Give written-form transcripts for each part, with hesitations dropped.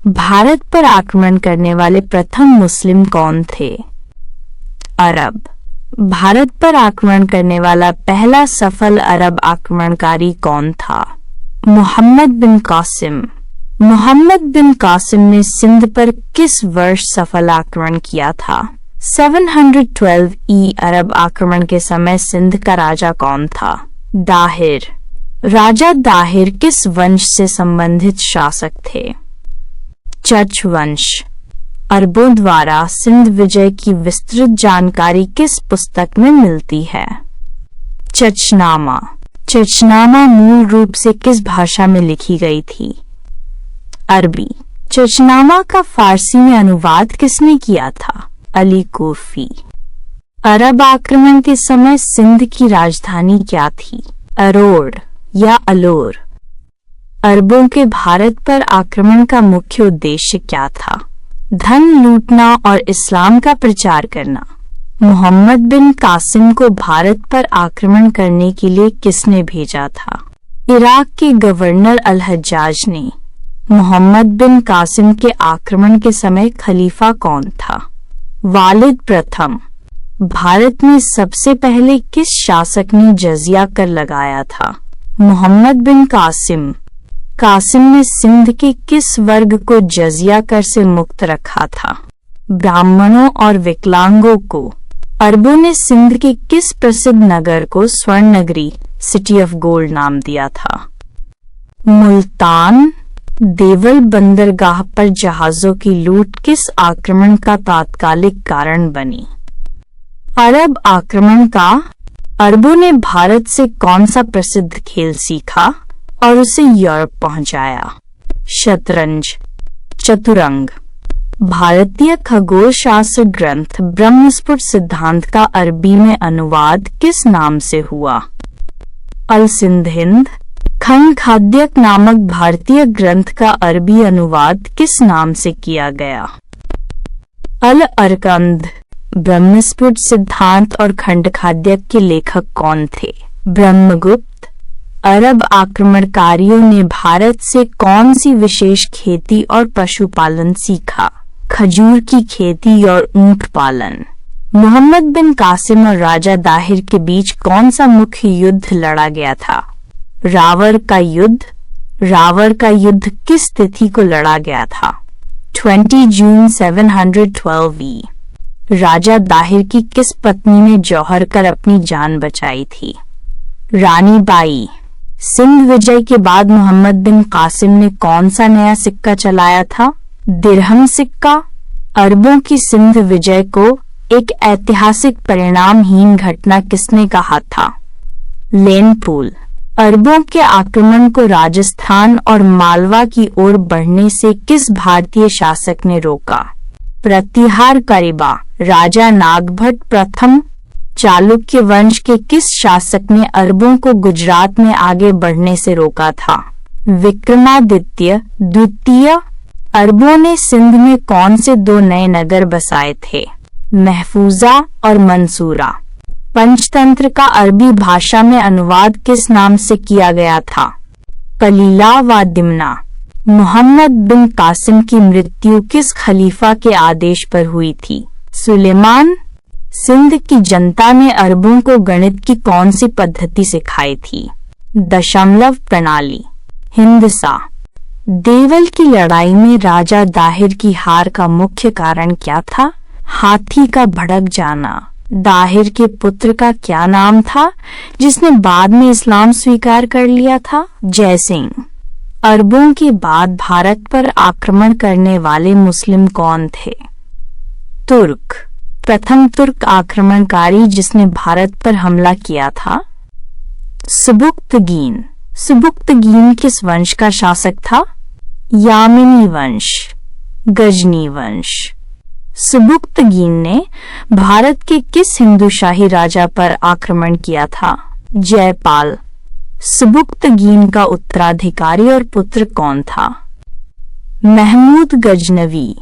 भारत पर आक्रमण करने वाले प्रथम मुस्लिम कौन थे? अरब। भारत पर आक्रमण करने वाला पहला सफल अरब आक्रमणकारी कौन था? मोहम्मद बिन कासिम। मोहम्मद बिन कासिम ने सिंध पर किस वर्ष सफल आक्रमण किया था? 712 ई। अरब आक्रमण के समय सिंध का राजा कौन था? दाहिर। राजा दाहिर किस वंश से संबंधित शासक थे? चच वंश। अरबों द्वारा सिंध विजय की विस्तृत जानकारी किस पुस्तक में मिलती है? चचनामा। चचनामा मूल रूप से किस भाषा में लिखी गई थी? अरबी। चचनामा का फारसी में अनुवाद किसने किया था? अली कोफी। अरब आक्रमण के समय सिंध की राजधानी क्या थी? अरोड़ या अलोर। अरबों के भारत पर आक्रमण का मुख्य उद्देश्य क्या था? धन लूटना और इस्लाम का प्रचार करना। मोहम्मद बिन कासिम को भारत पर आक्रमण करने के लिए किसने भेजा था? इराक के गवर्नर अल हज्जाज ने। मोहम्मद बिन कासिम के आक्रमण के समय खलीफा कौन था? वालिद प्रथम। भारत में सबसे पहले किस शासक ने जजिया कर लगाया था? मोहम्मद बिन कासिम। कासिम ने सिंध के किस वर्ग को जजिया कर से मुक्त रखा था? ब्राह्मणों और विकलांगों को। अरबों ने सिंध के किस प्रसिद्ध नगर को स्वर्ण नगरी सिटी ऑफ गोल्ड नाम दिया था? मुल्तान। देवल बंदरगाह पर जहाजों की लूट किस आक्रमण का तात्कालिक कारण बनी? अरब आक्रमण का। अरबों ने भारत से कौन सा प्रसिद्ध खेल सीखा और उसे यूरोप पहुंचाया? शतरंज। चतुरंग। भारतीय खगोल शास्त्र ग्रंथ ब्रह्मस्फुट सिद्धांत का अरबी में अनुवाद किस नाम से हुआ? अल सिंध हिंद। खंड खाद्यक नामक भारतीय ग्रंथ का अरबी अनुवाद किस नाम से किया गया? अल अरकंद। ब्रह्मस्फुट सिद्धांत और खंड खाद्यक के लेखक कौन थे? ब्रह्मगुप्त। अरब आक्रमणकारियों ने भारत से कौन सी विशेष खेती और पशुपालन सीखा? खजूर की खेती और ऊंट पालन। मोहम्मद बिन कासिम और राजा दाहिर के बीच कौन सा मुख्य युद्ध लड़ा गया था? रावर का युद्ध। रावर का युद्ध किस तिथि को लड़ा गया था? 20 जून 712 ई। राजा दाहिर की किस पत्नी ने जौहर कर अपनी जान बचाई थी? रानी बाई। सिंध विजय के बाद मोहम्मद बिन कासिम ने कौन सा नया सिक्का चलाया था? दिरहम सिक्का। अरबों की सिंध विजय को एक ऐतिहासिक परिणामहीन घटना किसने कहा था? लेनपूल। अरबों के आक्रमण को राजस्थान और मालवा की ओर बढ़ने से किस भारतीय शासक ने रोका? प्रतिहार करिबा। राजा नागभट्ट प्रथम चालुक्य वंश के किस शासक ने अरबों को गुजरात में आगे बढ़ने से रोका था? विक्रमादित्य द्वितीय। अरबों ने सिंध में कौन से दो नए नगर बसाए थे? महफूजा और मंसूरा। पंचतंत्र का अरबी भाषा में अनुवाद किस नाम से किया गया था? कलीला व दिमना। मोहम्मद बिन कासिम की मृत्यु किस खलीफा के आदेश पर हुई थी? सुलेमान। सिंध की जनता ने अरबों को गणित की कौन सी पद्धति सिखाई थी? दशमलव प्रणाली। हिंदसा। देवल की लड़ाई में राजा दाहिर की हार का मुख्य कारण क्या था? हाथी का भड़क जाना। दाहिर के पुत्र का क्या नाम था जिसने बाद में इस्लाम स्वीकार कर लिया था? जयसिंह। अरबों के बाद भारत पर आक्रमण करने वाले मुस्लिम कौन थे? तुर्क। प्रथम तुर्क आक्रमणकारी जिसने भारत पर हमला किया था? सुबुक्तगीन। सुबुक्तगीन किस वंश का शासक था? यामिनी वंश। गजनी वंश। सुबुक्तगीन ने भारत के किस हिंदूशाही राजा पर आक्रमण किया था? जयपाल। सुबुक्तगीन का उत्तराधिकारी और पुत्र कौन था? महमूद गजनवी।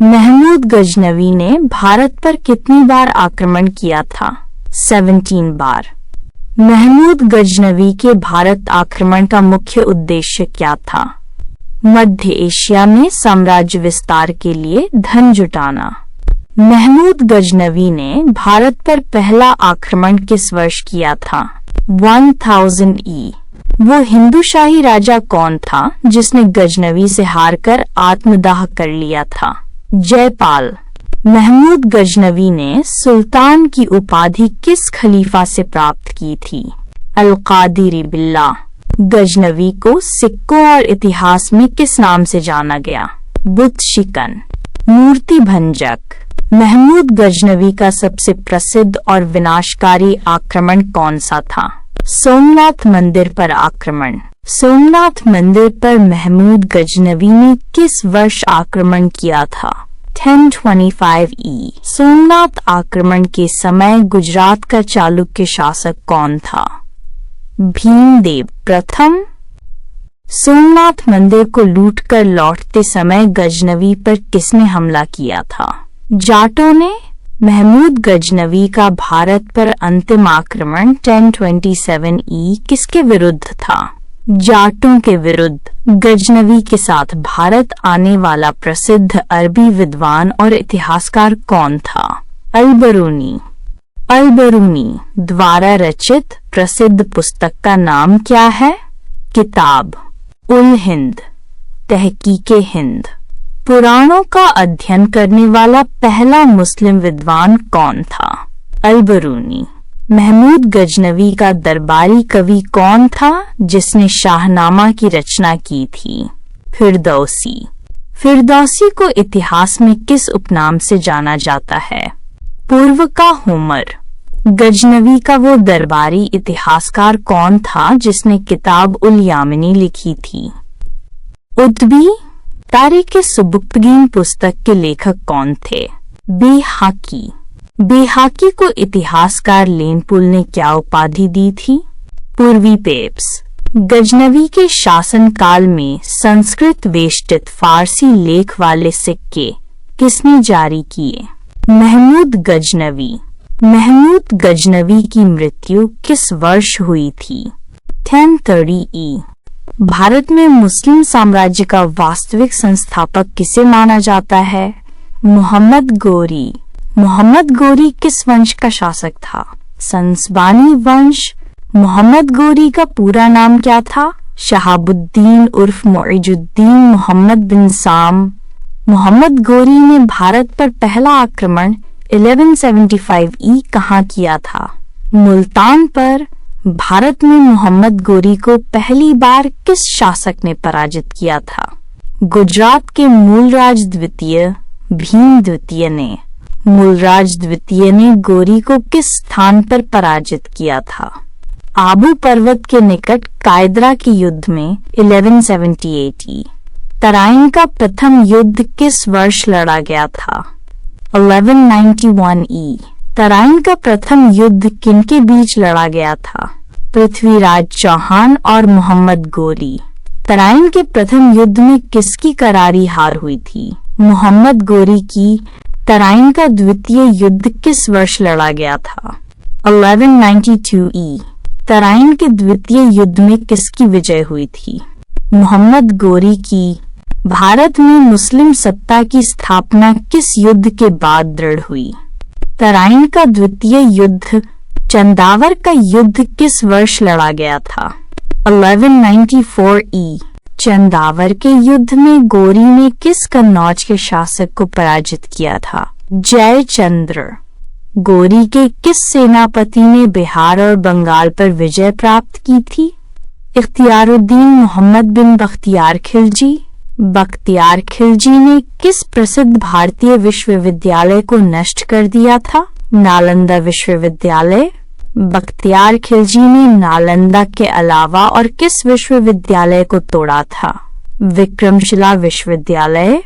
महमूद गजनवी ने भारत पर कितनी बार आक्रमण किया था? 17 बार। महमूद गजनवी के भारत आक्रमण का मुख्य उद्देश्य क्या था? मध्य एशिया में साम्राज्य विस्तार के लिए धन जुटाना। महमूद गजनवी ने भारत पर पहला आक्रमण किस वर्ष किया था? 1000 ई। वो हिंदू-शाही राजा कौन था जिसने गजनवी से हारकर आत्मदाह कर लिया था? जयपाल। महमूद गजनवी ने सुल्तान की उपाधि किस खलीफा से प्राप्त की थी? अल-कादिर बिल्ला। गजनवी को सिक्कों और इतिहास में किस नाम से जाना गया? बुत शिकन। मूर्ति भंजक। महमूद गजनवी का सबसे प्रसिद्ध और विनाशकारी आक्रमण कौन सा था? सोमनाथ मंदिर पर आक्रमण। सोमनाथ मंदिर पर महमूद गजनवी ने किस वर्ष आक्रमण किया था? 1025 ई। सोमनाथ आक्रमण के समय गुजरात का चालुक्य शासक कौन था? भीमदेव प्रथम। सोमनाथ मंदिर को लूटकर लौटते समय गजनवी पर किसने हमला किया था? जाटों ने। महमूद गजनवी का भारत पर अंतिम आक्रमण 1027 ई किसके विरुद्ध था? जाटों के विरुद्ध। गजनवी के साथ भारत आने वाला प्रसिद्ध अरबी विद्वान और इतिहासकार कौन था? अल-बरूनी। अल-बरूनी द्वारा रचित प्रसिद्ध पुस्तक का नाम क्या है? किताब उल हिंद, तहकीके हिंद। पुराणों का अध्ययन करने वाला पहला मुस्लिम विद्वान कौन था? अल-बरूनी। महमूद गजनवी का दरबारी कवि कौन था जिसने शाहनामा की रचना की थी? फिरदौसी। फिरदौसी को इतिहास में किस उपनाम से जाना जाता है? पूर्व का होमर। गजनवी का वो दरबारी इतिहासकार कौन था जिसने किताब उल यामिनी लिखी थी? उतबी। तारीख सुबुक्तगीन पुस्तक के लेखक कौन थे? बेहाकी। बेहाकी को इतिहासकार लेनपुल ने क्या उपाधि दी थी? पूर्वी पेप्स। गजनवी के शासनकाल में संस्कृत वेष्टित फारसी लेख वाले सिक्के किसने जारी किए? महमूद गजनवी। महमूद गजनवी की मृत्यु किस वर्ष हुई थी? 1030 ई। भारत में मुस्लिम साम्राज्य का वास्तविक संस्थापक किसे माना जाता है? मोहम्मद गोरी। मोहम्मद गोरी किस वंश का शासक था? संसबानी वंश। मोहम्मद गोरी का पूरा नाम क्या था? शहाबुद्दीन उर्फ मुइजुद्दीन मोहम्मद बिन साम। मोहम्मद गोरी ने भारत पर पहला आक्रमण 1175 ई कहाँ किया था? मुल्तान पर। भारत में मोहम्मद गोरी को पहली बार किस शासक ने पराजित किया था? गुजरात के मूलराज द्वितीय भीम द्वितीय ने। मूलराज द्वितीय ने गोरी को किस स्थान पर पराजित किया था? आबू पर्वत के निकट कायदरा के युद्ध में 1178 ई। तराइन का प्रथम युद्ध किस वर्ष लड़ा गया था? 1191 ई। तराइन का प्रथम युद्ध किनके बीच लड़ा गया था? पृथ्वीराज चौहान और मोहम्मद गोरी। तराइन के प्रथम युद्ध में किसकी करारी हार हुई थी? मोहम्मद गोरी की। तराइन का द्वितीय युद्ध किस वर्ष लड़ा गया था? 1192 ई। तराइन के द्वितीय युद्ध में किसकी विजय हुई थी? मोहम्मद गोरी की। भारत में मुस्लिम सत्ता की स्थापना किस युद्ध के बाद दृढ़ हुई? तराइन का द्वितीय युद्ध। चंदावर का युद्ध किस वर्ष लड़ा गया था? 1194 ई। चंदावर के युद्ध में गोरी ने किस कन्नौज के शासक को पराजित किया था? जयचंद्र। गोरी के किस सेनापति ने बिहार और बंगाल पर विजय प्राप्त की थी? इख्तियारुद्दीन मोहम्मद बिन बख्तियार खिलजी। बख्तियार खिलजी ने किस प्रसिद्ध भारतीय विश्वविद्यालय को नष्ट कर दिया था? नालंदा विश्वविद्यालय। बख्तियार खिलजी ने नालंदा के अलावा और किस विश्वविद्यालय को तोड़ा था? विक्रमशिला विश्वविद्यालय।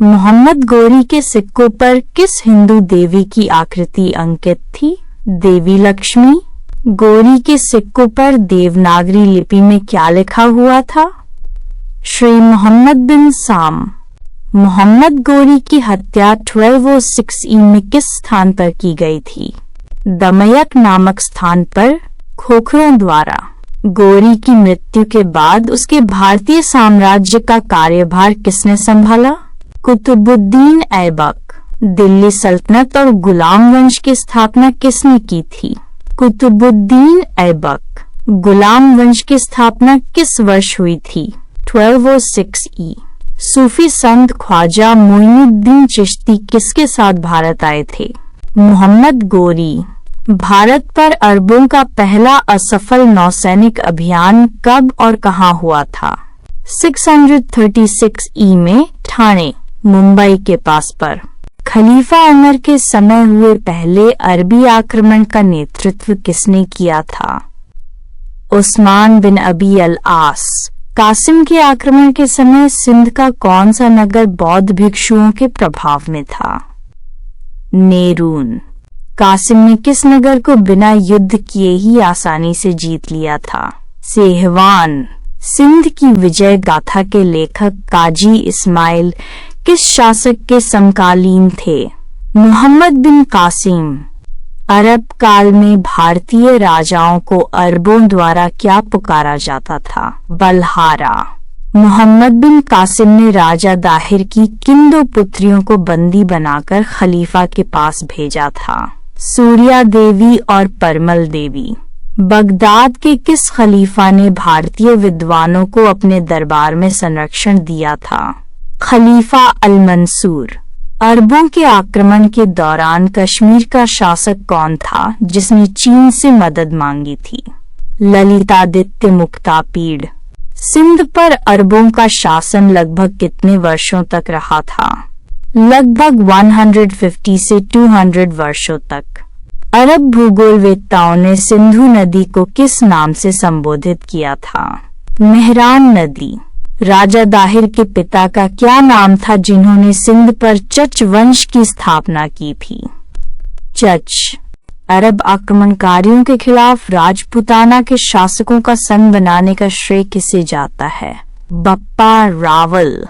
मोहम्मद गोरी के सिक्कों पर किस हिंदू देवी की आकृति अंकित थी? देवी लक्ष्मी। गोरी के सिक्कों पर देवनागरी लिपि में क्या लिखा हुआ था? श्री मोहम्मद बिन साम। मोहम्मद गोरी की हत्या 1206 ई में किस स्थान पर की गई थी? दमयक नामक स्थान पर खोखरों द्वारा। गोरी की मृत्यु के बाद उसके भारतीय साम्राज्य का कार्यभार किसने संभाला? कुतुबुद्दीन ऐबक। दिल्ली सल्तनत और गुलाम वंश की स्थापना किसने की थी? कुतुबुद्दीन ऐबक। गुलाम वंश की स्थापना किस वर्ष हुई थी? 1206 ई। सूफी संत ख्वाजा मोइनुद्दीन चिश्ती किसके साथ भारत आए थे? मोहम्मद गोरी। भारत पर अरबों का पहला असफल नौसैनिक अभियान कब और कहां हुआ था? 636 ई में ठाणे, मुंबई के पास पर। खलीफा उमर के समय हुए पहले अरबी आक्रमण का नेतृत्व किसने किया था? उस्मान बिन अबी अल आस। कासिम के आक्रमण के समय सिंध का कौन सा नगर बौद्ध भिक्षुओं के प्रभाव में था? नेरून। कासिम ने किस नगर को बिना युद्ध किए ही आसानी से जीत लिया था? सेहवान। सिंध की विजय गाथा के लेखक काजी इस्माइल किस शासक के समकालीन थे? मोहम्मद बिन कासिम। अरब काल में भारतीय राजाओं को अरबों द्वारा क्या पुकारा जाता था? बलहारा। मोहम्मद बिन कासिम ने राजा दाहिर की किन दो पुत्रियों को बंदी बनाकर खलीफा के पास भेजा था? सूर्या देवी और परमल देवी। बगदाद के किस खलीफा ने भारतीय विद्वानों को अपने दरबार में संरक्षण दिया था? खलीफा अल मंसूर। अरबों के आक्रमण के दौरान कश्मीर का शासक कौन था जिसने चीन से मदद मांगी थी? ललितादित्य मुक्तापीड़। सिंध पर अरबों का शासन लगभग कितने वर्षों तक रहा था? लगभग 150 से 200 वर्षों तक। अरब भूगोलवेत्ताओं ने सिंधु नदी को किस नाम से संबोधित किया था? मेहरान नदी। राजा दाहिर के पिता का क्या नाम था जिन्होंने सिंध पर चच वंश की स्थापना की थी? चच। अरब आक्रमणकारियों के खिलाफ राजपूताना के शासकों का संग बनाने का श्रेय किसे जाता है? बप्पा रावल।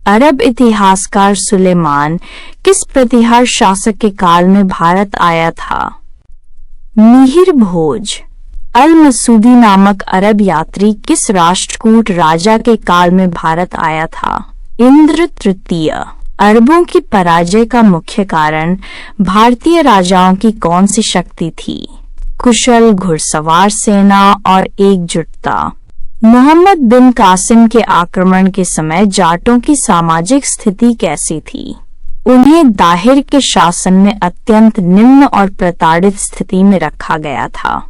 अरब इतिहासकार सुलेमान किस प्रतिहार शासक के काल में भारत आया था? मिहिर भोज। अल मसूदी नामक अरब यात्री किस राष्ट्रकूट राजा के काल में भारत आया था? इंद्र तृतीय। अरबों की पराजय का मुख्य कारण भारतीय राजाओं की कौन सी शक्ति थी? कुशल घुड़सवार सेना और एकजुटता। मोहम्मद बिन कासिम के आक्रमण के समय जाटों की सामाजिक स्थिति कैसी थी? उन्हें दाहिर के शासन में अत्यंत निम्न और प्रताड़ित स्थिति में रखा गया था।